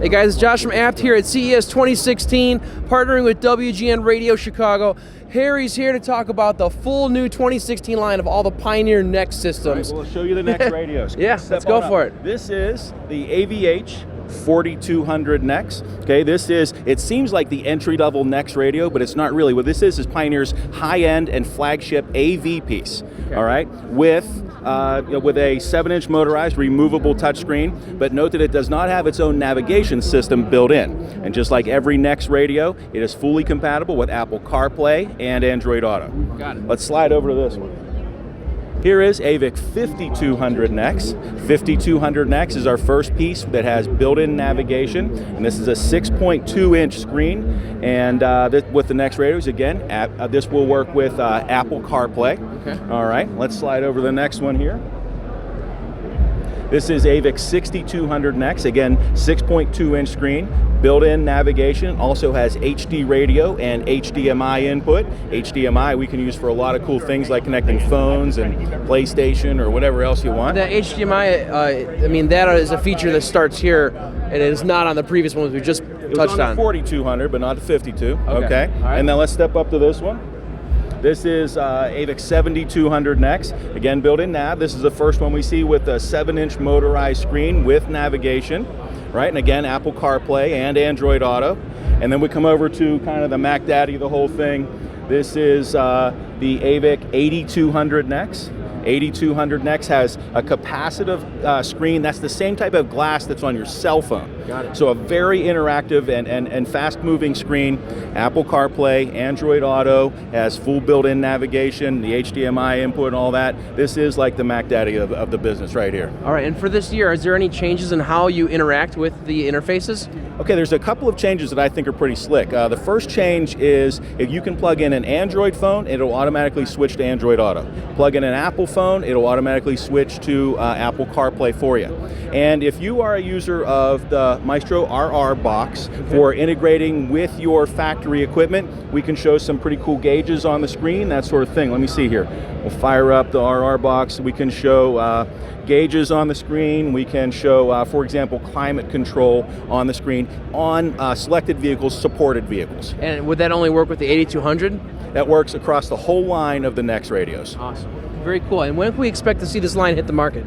Hey guys, it's Josh from Apt here at CES 2016, partnering with WGN Radio Chicago. Harry's here to talk about the full new 2016 line of all the Pioneer Next systems. All right, we'll show you the next radios. Yeah, let's go for it. This is the AVH 4200 NEX. Okay, it seems like the entry-level NEX radio, but it's not really. What this is Pioneer's high-end and flagship AV piece. Okay. All right, with a 7-inch motorized removable touchscreen, but note that it does not have its own navigation system built in. And just like every NEX radio, it is fully compatible with Apple CarPlay and Android Auto. Got it. Let's slide over to this one. Here is AVIC 5200 NEX. 5200 NEX is our first piece that has built-in navigation, and this is a 6.2-inch screen. And with the NEX radios, again, this will work with Apple CarPlay. Okay. All right, let's slide over to the next one here. This is AVIC 6200 NEX, again, 6.2-inch screen, built-in navigation, also has HD radio and HDMI input. HDMI we can use for a lot of cool things like connecting phones and PlayStation or whatever else you want. The HDMI, I mean, that is a feature that starts here, and it is not on the previous ones we just touched on. It was on the 4200, but not the 52. Okay. All right. And then let's step up to this one. This is AVIC 7200 NEX, again built-in nav. This is the first one we see with a 7-inch motorized screen with navigation, right? And again, Apple CarPlay and Android Auto. And then we come over to kind of the Mac Daddy of the whole thing. This is the AVIC 8200 NEX. 8200 NEX has a capacitive screen. That's the same type of glass that's on your cell phone. Got it. So a very interactive and fast-moving screen. Apple CarPlay, Android Auto, has full built-in navigation, the HDMI input and all that. This is like the Mac Daddy of the business right here. All right, and for this year, is there any changes in how you interact with the interfaces? Okay, there's a couple of changes that I think are pretty slick. The first change is if you can plug in an Android phone, it'll automatically switch to Android Auto. Plug in an Apple phone, it'll automatically switch to Apple CarPlay for you. And if you are a user of the Maestro RR box for integrating with your factory equipment, we can show some pretty cool gauges on the screen, that sort of thing. Let me see here. We'll fire up the RR box. We can show gauges on the screen. We can show, for example, climate control on the screen on selected vehicles, supported vehicles. And would that only work with the 8200? That works across the whole line of the NEX radios. Awesome. Very cool. And when can we expect to see this line hit the market?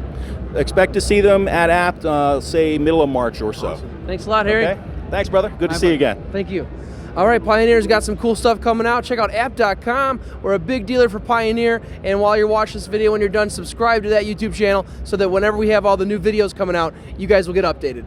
Expect to see them at Apt, say, middle of March or so. Awesome. Thanks a lot, Harry. Okay. Thanks, brother. Good to see you again. Thank you. All right, Pioneer's got some cool stuff coming out. Check out apt.com. We're a big dealer for Pioneer. And while you're watching this video, when you're done, subscribe to that YouTube channel so that whenever we have all the new videos coming out, you guys will get updated.